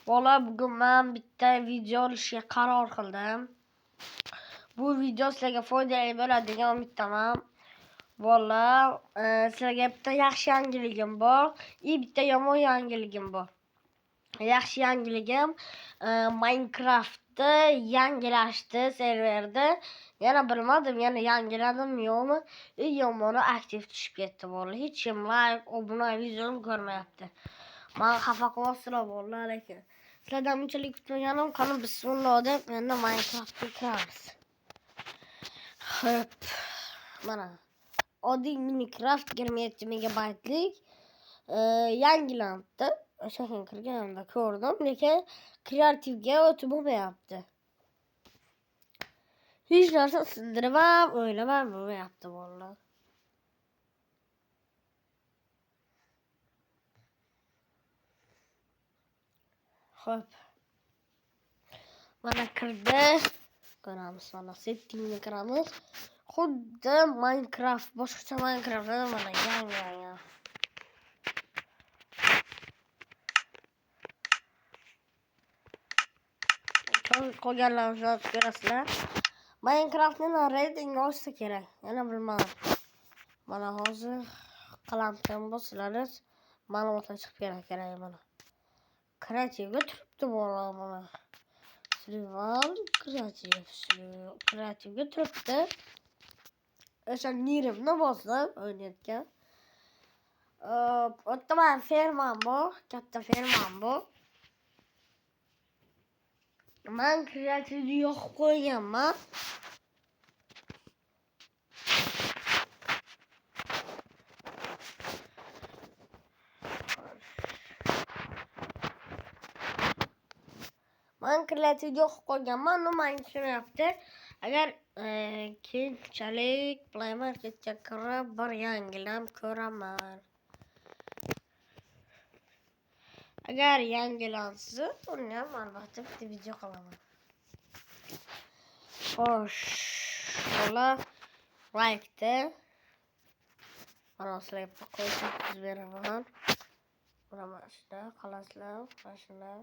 Bola bugun men bitta video olishga qaror qildim. Bu video sizlarga foydali bo'ladi degan umiddaman. Bola, sizlarga bitta yaxshi yangiligim bor, bitta yomon yangiligim bor. Yaxshi yangiligim Minecraft'da yangilashdi serverda. Yana bilmadim, yana yangiladimmi yo'qmi? Yomoni aktiv tushib ketdi bola. Hech kim like, obuna, videoni ko'rmayapti. Men xafa qilyapsizlar bola, lekin sizlardan bunchalik kutmaganim, qani bismillah deb endi Minecraftga kiramiz. Xo'p. Mana oddiy Minecraft 27 megabaytlik yangilandi. O'sha kun kirganimda ko'rdim, lekin kreativga o'tib bo'lmayapti. Hech narsa sindirib ham o'ylab bo'lmayapti bolalar. Xo'p. Mana kirdi. Ko'ramiz, mana settingga kiramiz. Xuddi Minecraft, boshqacha Minecraftda mana yangi. Qolganlarni ko'rasizlar. Minecraftning ratingi oshsa kerak. Yana bilmadim. Mana hozir qalamdan bo'lsalaringiz ma'lumotlar chiqib kerak mana. Kreativga turibdi bola mana. Survival kreativga turibdi. O'sha nirimni bosib o'ynayotgan. O'ttaman fermam bor, katta fermam bor. Men kreativni yoqib qo'yganman. Men kreativni yoqib qo'yganman, nima tushunyapti? Agar keyinchalik Play Marketga kirib bir yangilik ko'raman. Agar yangilansa, uni ham albatta bitta video qilaman. Xo'sh, bola like-da mana sizlarga qo'yib beraman. Mana shunda qalasizlar, mana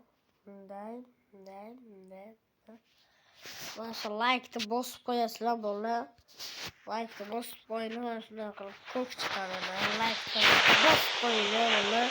bunday. Mana shu like-ni bosib qo'yasizlar bola. Like-ni bosib qo'yinglar, mana shunday qilib ko'k chiqadi. Like-ni bosib qo'yinglar bola.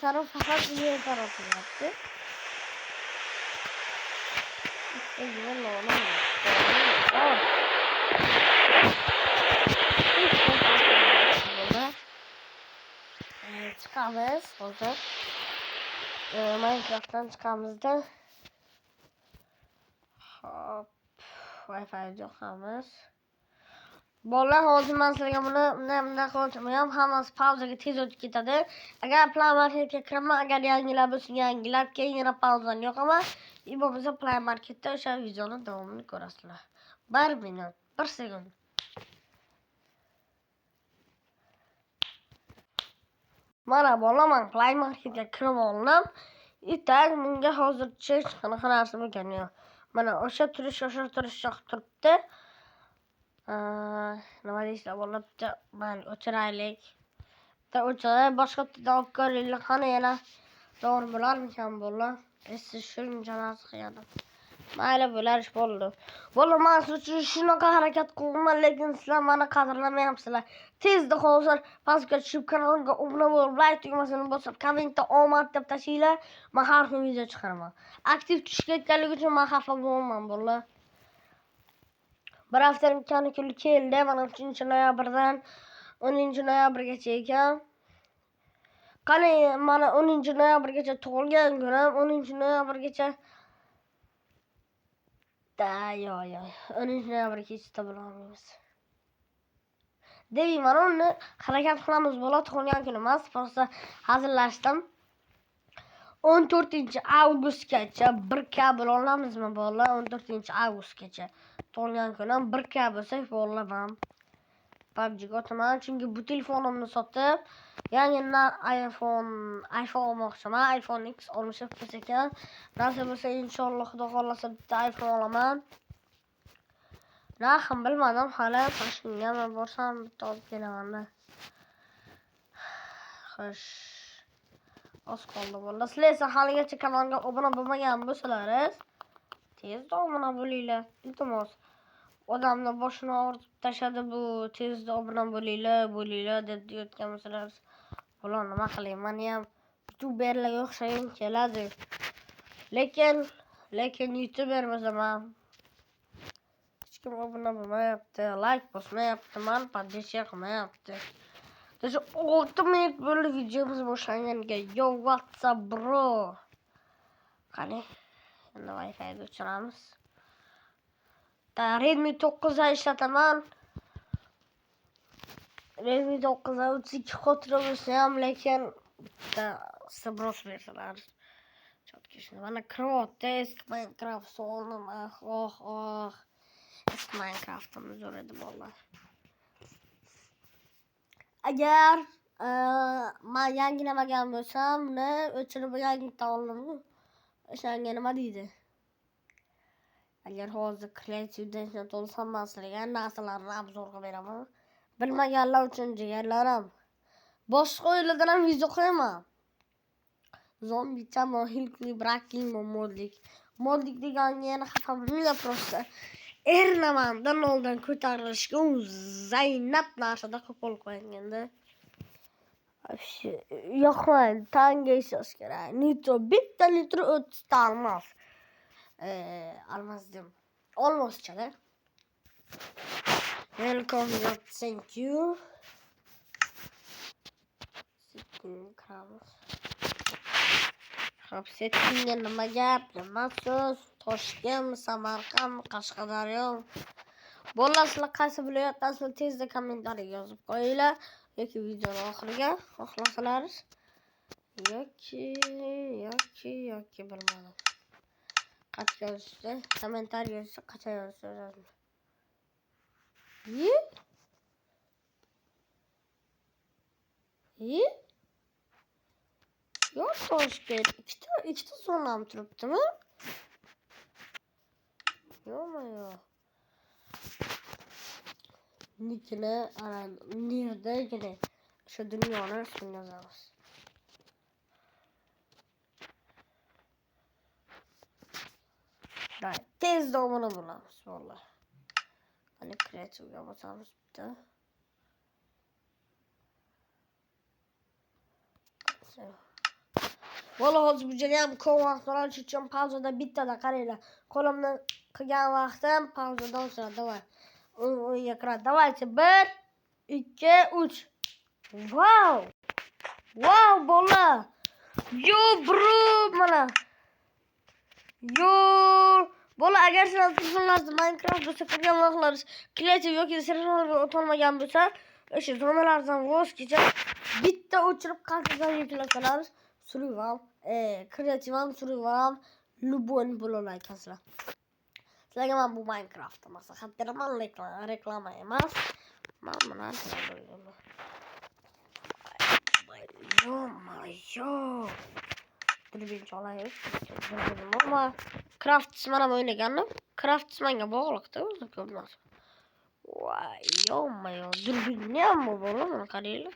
Taraf fakat diğer tarafı yaptı. İşte güzel olan çıkamız oldu. Minecraft'tan çıkamız da. Hop. Wi-Fi yoqamiz. Bola, hozir men sizlarga buni bunday qilib hammasi pauzaga tez o'tib ketadi. Agar Play Marketga kiraman, agar yangilar bo'lsa yangilab, keyin yana pauzani yoqaman. Bo'lmasa Play Marketda o'sha videoni davomini ko'rasizlar. 1 minut, 1 sekund. Mana bola, men Play Marketga kirib oldim. Itak bunga hozircha hech qanaqa narsa bo'lgani yo'q. Mana o'sha turish yoqib turibdi. Nima deysizlar bola, bitta men o'chiraylik. Bitta o'chirib boshqa bitta olib ko'ringlar, qani yana to'g'ri bo'larmikan bola? Siz shuncha narsa qilganim. Mayli, bo'lar ish bo'ldi. Bola, men siz uchun shunaqa harakat qilganman, lekin sizlar meni qadrlamayapsizlar. Tezda hozir pastga tushib kanalga obuna bo'lib, like tugmasini bosib, kommentda omad deb tashinglar. Men har kun video chiqaraman. Aktiv tushib ketganligi uchun men xafa bo'lmayman bola. Bir haftaning kanikuli keldi. Mana 3-noyabrdan 10-noyabrgacha ekan. Qani mana 10-noyabrgacha tug'ilgan kunim, 10-noyabrgacha yo'q. 10-noyabrgacha yetib bo'lamiz. Devi mana uni harakat qilamiz bola, tug'ilgan kunim emas, просто hazillashdim. 14-avgustgacha 1K bo'la olamizmi bola? 14-avgustgacha tug'ilgan kunim 1K bo'lsak bo'laman. PUBG'ga o'taman. Chunki bu telefonimni sotib, yangidan iPhone olmoqchiman. iPhone X olmoqchi ekan. Nasib bo'lsa, inshaalloh Xudo xolasa bitta iPhone olaman. Narxim bilmadim hali. Toshkentga borsam bitta olib kelaman-da. Xo'sh. Oz qoldi bo'ldi. Sizlar esa haligacha kanalga obuna bo'lmagan bo'lsalaringiz, tezda obuna bo'linglar. Iltimos. Odamni boshini og'ritib tashadi bu. Tezda obuna bo'linglar deb deyotgan bo'lsalaringiz, bular nima qiling? Meni ham youtuberlarga o'xshagim keladi. Lekin youtuber emasman. Hech kim obuna bo'lmayapti, like bosmayapti, meni podдержка qilmayapti. Даже 6 minut bo'ldi videomiz boshlanganiga. Yo, what's up, bro? Qani, endi Wi-Fi'ga o'chiramiz. Redmi 9 ga ishlataman. Redmi 9 ga 32 xotira bo'lsa ham, lekin bitta sabros bersalar. Chotkishni. Mana Crowd'da eski Minecraft soldim. Eski Minecraft'im zo'r edi bolalar. Agar men yangilamagan bo'lsam, o'chirib yangilata oldim. O'shanga nima deydi? Agar hozir kreativda internet olsam, men sizlarga narsalarni obzor qilib beraman. Bilmaganlar uchun jigarlarim. Boshqa o'yinlardan ham video qo'yaman. Zombie chamo, hilkli, breaking modlik. Modlik deganga yana xafa bo'lmayman prosta. Ernamandan oldin ko'tarilishga Zaynab narsada qo'pol qo'yinganda. Yo'qman, tanga ishlash kerak. Nitro bitta litr 30 ta olmos. Olmosdim. Olmoschada. Welcome, thank you. Xo'p, settingga nima gap? Nima so'z? Toshkent, Samarqand, Qashqadaryo. Bolalar, sizlar qaysi viloyatdansizlar? Tezda kommentariyaga yozib qo'yinglar yoki videoni oxiriga xohlasalaringiz. Yoki bilmadim. Qachon yozishda? Kommentariya yozishda qachon yozishda? Yo'q, Toshkent ikkita zonam turibdimi? Yo'q. Nikni ana nerdagina o'sha dunyoni ismini yozamiz. Tezda obuna bo'lamiz, vallahi. Mana kreativga bosamiz bitta. Vallahi hozir bu yerda ham ko'p vaqt olish uchun pauzada bittada qaranglar. Qo'limni qilgan vaqtim pauzada o'sha, davay. O'yinga kiradi. Davaychi 1 2 3. Wow, bola. Yo, bro, mana. Yo, bola, agar sizlar telefonlaringiz Minecraft bo'lsa, qilgan vaqtlaringiz kreativ yoki serverlarga o'tolmagan bo'lsa, o'sha zonalardan voz kechib, bitta o'chirib qaytadan yuklasalar, survival, kreativam, survival, любой bo'la olasizlar. Sizlarga men bu Minecraft maslahat beraman, reklama emas. Men buni aytaman. Yo. Birinchi olaylik. Nima? Craftsman ham o'ynagandim. Craftsmanga bog'liqda o'zi ko'p narsa. Voy, yo, durbinni ham bor, mana qaranglar.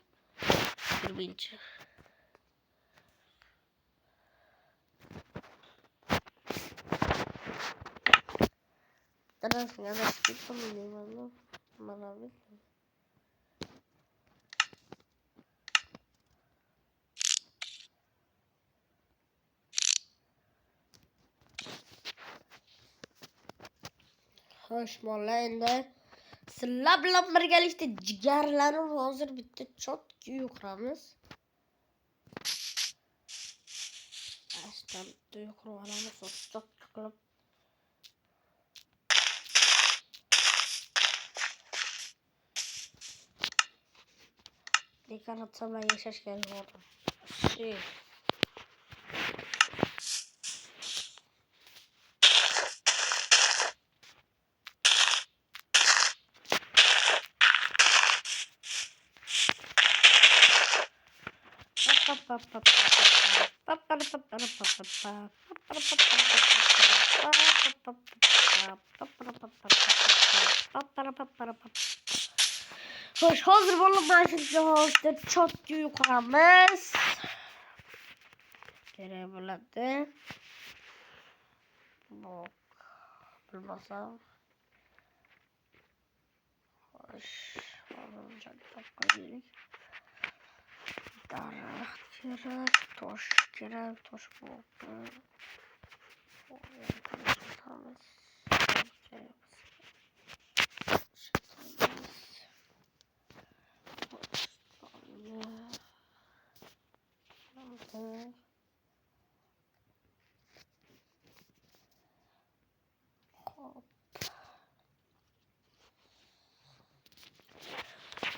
Durbinchi. Dadasiga nasib qilmayman. Mana bu. Xo'sh, molla, endi sizlar bilan birgalikda jigarlarim hozir bitta chotga yuqiramiz. Ashtam bitta yuqirib olamiz, chotga qilib. Dekoratsiya bilan yashashga yordam. Hoş hazır bulunmaya çalışıyoruz. Çok yukarımız. Geri buladı. Bak. Bulmasam. Hoş. Olacak. Bakabiliriz. Darah gerek. Toş gerek. Toş bu.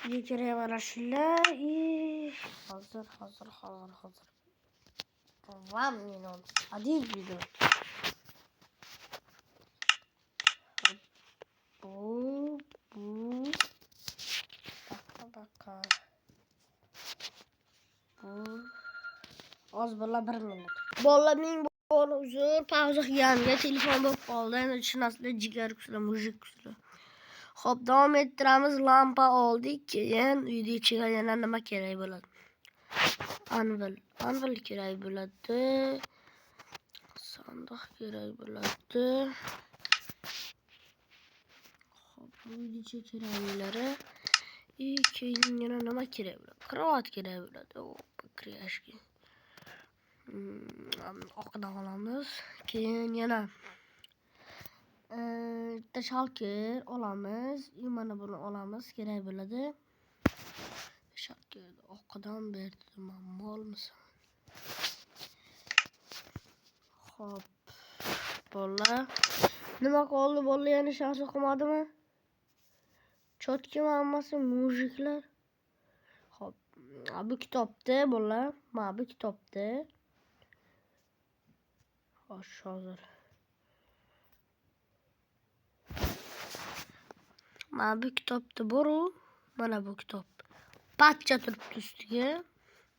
Bir kere var aşıyla. Hazır. Tamam yine oldu. Hadi gidelim. Bu. Dakika. Bu. Az bola 1 minut. Bolaning bolu uzun pauza qilganimga telefon bo'lib qoldi. Endi tushunasizlar, jigar kuchli, mujik kuchli. Xo'p, davom ettiramiz. Lampa oldik. Keyin uyda ichiga yana nima kerak bo'ladi? Anvil kerak bo'ladi. Sandiq kerak bo'ladi. Xo'p, uyda ichiga keraklari. Keyin yana nima kerak bo'ladi? Kravat kerak bo'ladi. Kriyashki. Oqdan olamiz. Keyin yana shalker olamiz. Mana buni olamiz, kerak bo'ladi. Shalker oqdan berdi, ma'lummisan? Xo'p. Bola. Nima qoldi? Bola yana shashar qilmadimi? Cho'tka hammasi mujiklar. Xo'p. Bu kitobda bola. Mana bu kitobda. Hozir. Mana bu kitobda bor-u, mana bu kitob. Patcha turibdi ustiga.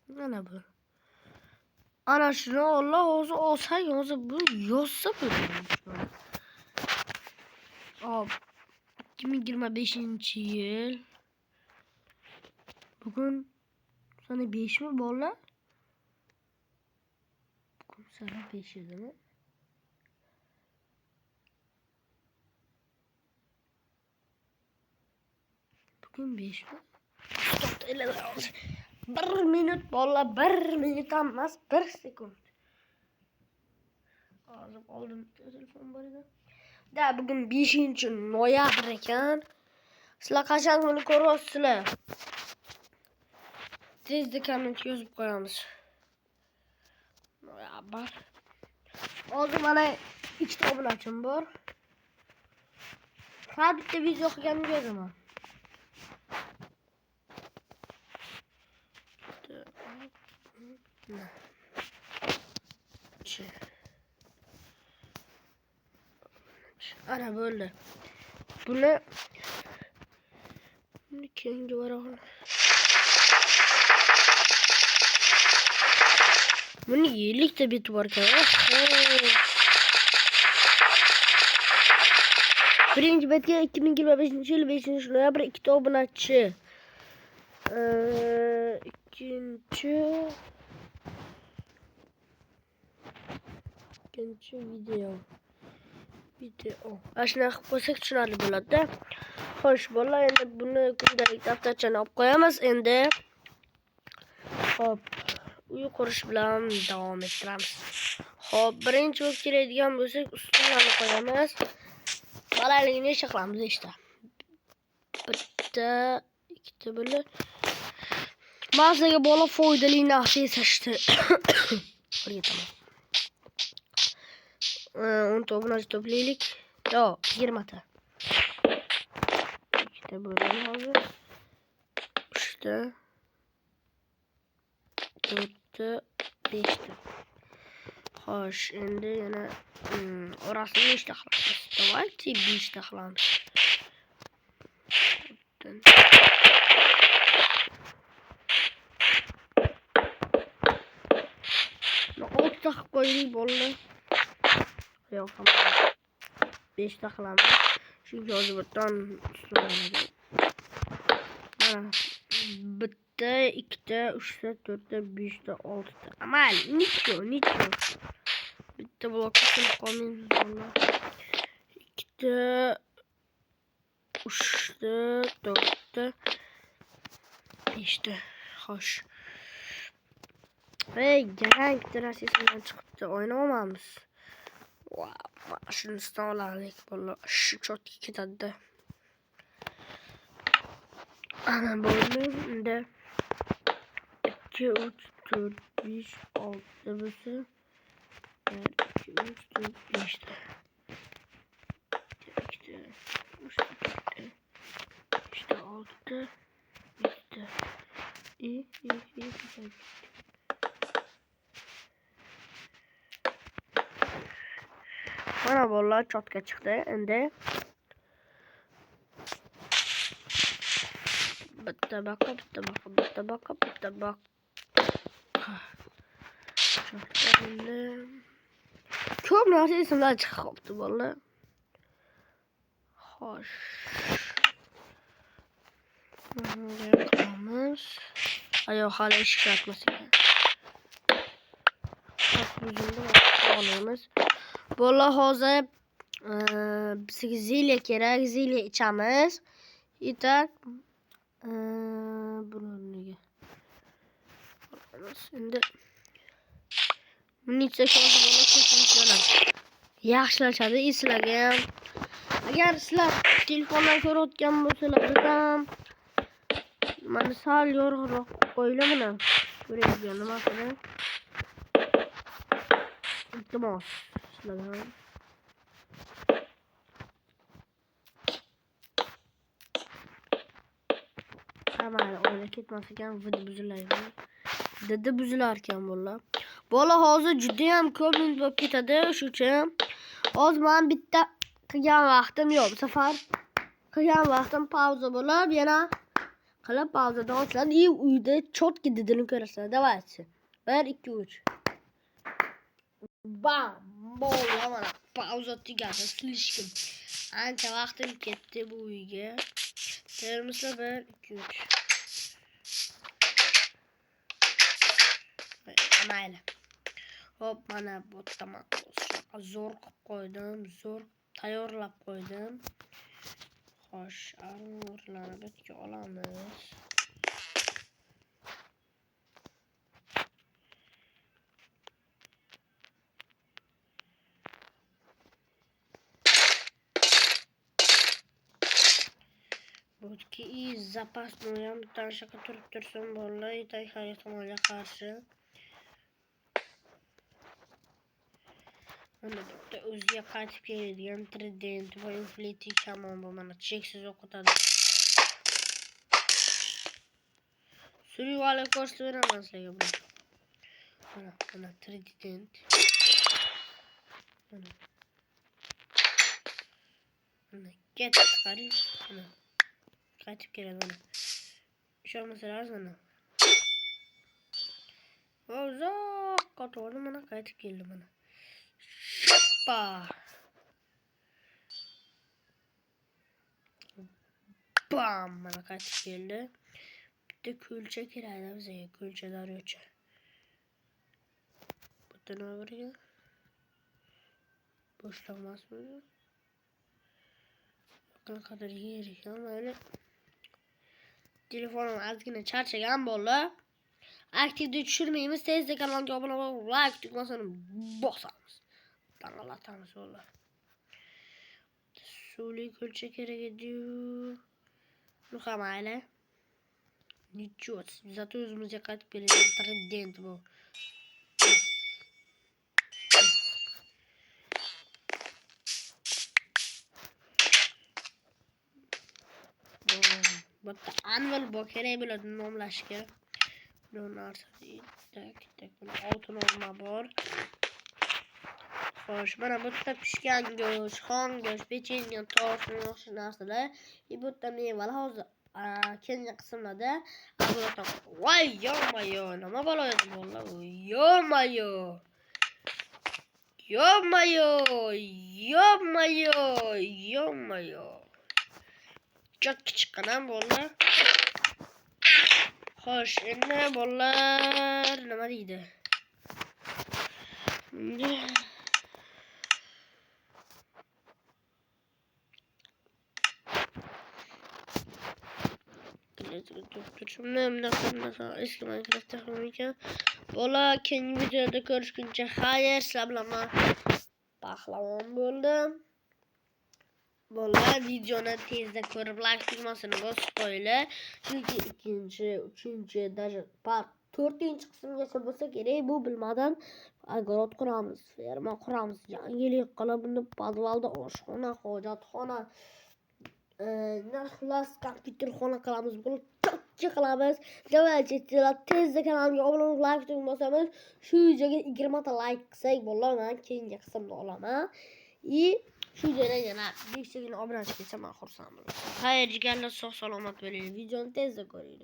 Mana bu. Ana shuni Alloh o'zi olsa, hozir bu yozsa bo'ladi. Hop. 2025-yil. Bugun sana 5 mi bola? Bugun sana 5 edimi? Bugün 5 mi? Stop ile 1 minut bola, 1 minut emas, 1 sekund. Azıp aldım telefon barida. Da bugün 5-noyabr ekan. Sizlar qachon buni ko'ryapsizlar? Tezda komment yozib qo'yamiz. Noyabr. Hozir mana 2 ta obunachim bor. Ha bitta video qilganimga yozaman. Ana böyle. Bunu kendi var oğlum. Bunu iyilik de bit var ki. Birinci betke 2025 yıl 5. noyabr 2 obunachı. İkinci video. Aşağı koysak tushunarli bo'ladi. Xo'sh, bola, endi buni kundalik daftarchani olib qo'yamiz. Endi hop, uy qurish bilan davom ettiramiz. Hop, birinchi bo'lib keladigan bo'lsak, ustunlarni qo'yamiz. Bolaligini ish qilamiz işte. Bitta, ikkita bo'lib. Ma'saga bola foydali narsa yasashdi. Tamam. 10 ta obunachi to'playlik. Yo'q, 20 ta. İşte böyle hozir. 3 ta. 4 ta, 5 ta. Xo'sh, endi yana orasini 5 ta qilamiz. Давайте 5 ta qilamiz. 5 ta qilib qo'ydik bo'ldi. Yo'q, hamma 5 ta qilamiz. Chunki hozir bittadan ustilagan. Mana bitta, ikkita, 3 ta, 4 ta, 5 ta, 6 ta. Amal, nicho. Bitta blokka qilib qolmaymiz bo'ldi. 2 ta, 3 ta, 4 ta, 5 ta. Xo'sh. Hey, garang bitta narsasidan chiqibdi. O'ynayapmiz. Wow, mana shuni olaylik bo'ldi. Shu chotga ketadi. Ana bo'ldi. Unda 2, 3, 4, 5, 6 bo'lsa 1, 2, 3, 4, 5 ta. 2 ta, 3 ta, 5 ta, 6 ta, 7 ta. Mana bo'ldi, chotga chiqdi. Endi bitta baqa. Ko'p narsa esimdan chiqib qolibdi bo'ldi. Xo'sh. Qilamiz. Ayo, hali ish qilyapmiz ekan. Olamiz. Bo'ldi, hozir bizga zilya kerak. Zilya ichamiz. Itak bunga. Endi munisiya hozir bo'lib ketishlar. Yaxshilashadi, sizlarga ham. Agar sizlar telefondan ko'rayotgan bo'lsangiz ham mana sal yorug'roq qo'yinglar mana. Ko'rayotgan nimasini. Iltimos, sizlarga ham. Mayli, o'ylab ketmas ekan, video buzilaydi. Dedi buzilar ekan bo'ldi. Bola hozir juda ham ko'p minut bo'lib ketadi, shuning uchun hozir men bitta qilgan vaqtim yo'q. Bu safar qilgan vaqtim pauza bo'lib, yana qilib pauzadan ochiladi. Uyda chotki didini ko'rasizlar. Davaychi. 1, 2, 3. Bam! Bo'ldi, mana pauza tugadi. Slishkim. Ancha vaqtim ketdi bu uyga. Termislar 1, 2, 3. Mayli. Hop, mana bu tamam. Zo'r qilib qo'ydim, zo'r tayyorlab qo'ydim. Xo'sh, armurlarni bitga olamiz. Bo'tki zapasni ham tanishga turib tursin bo'ldi, yetak hayotga qarshi. Mana bitta o'ziga qaytib keladigan trident va inflating shamon bu mana cheksiz o'qitadi. Survival ko'rsatib beraman sizlarga buni. Mana trident. Mana ket qari. Mana qaytib keladi mana. Ishonmasangiz mana. Uzoq qo'rqdim mana qaytib keldi mana. Bam! Mana qaytib keldi. Bitta kulcha kerak bizga, kulcha daryocha. Bitta nima boriga? Bo'shliq emasmi? Qanaqadir yer ekan, mayli. Telefonim ozgina charchagan bo'ldi. Aktivni tushirmaymiz, tezda kanalga obuna bo'lib, like tugmasini bosamiz. Tangalatamiz ular. Suvli kulcha kerak edi-yu. Nuqa mayli. Nichot, zato o'zimizga qaytib keladigan trident bu. Bitta anvil bu kerak bo'ladi nomlashga. Bu narsa tak oltin olma bor. Xo'sh, mana bu yerda pishgan go'sht, xom go'sht, pechenye, tosh, yaxshi narsalar. Bu yerda mevalar hozir keyingi qismlarda voy yo-mayo, nima bo'layapti bo'llar? Yo-mayo. Yo-mayo, yo-mayo, yo-mayo. Çok küçük kanal bolla. Hoş, ne bollar? Nima deydi? Eski Minecraft teknolojisi. Bola keyingi videoda görüşünce hayır, sablama. Pahlavan bo'ldim. Bola videoni tezda ko'rib like tugmasini bosib qo'yinglar. Chunki 2, 3, даже part 4-qismgacha bo'lsa kerak, bu bilmadim. Огород quramiz, ferma quramiz, yangilik qilib buni podvalda oshxona, hojatxona, xullas kompyuterxona qilamiz. Buni katta qilamiz. Davaychi tezda kanalimga obuna bo'lib like tugmasamiz, shu videoga 20 ta like qilsak bo'ladi, men keyingi qismda olaman. Shu joyda yana 5 ta obunachi kelsa men xursand bo'laman. Xayr, jigarlar, sog' salomat bo'ling. Videoni tezda ko'ringlar.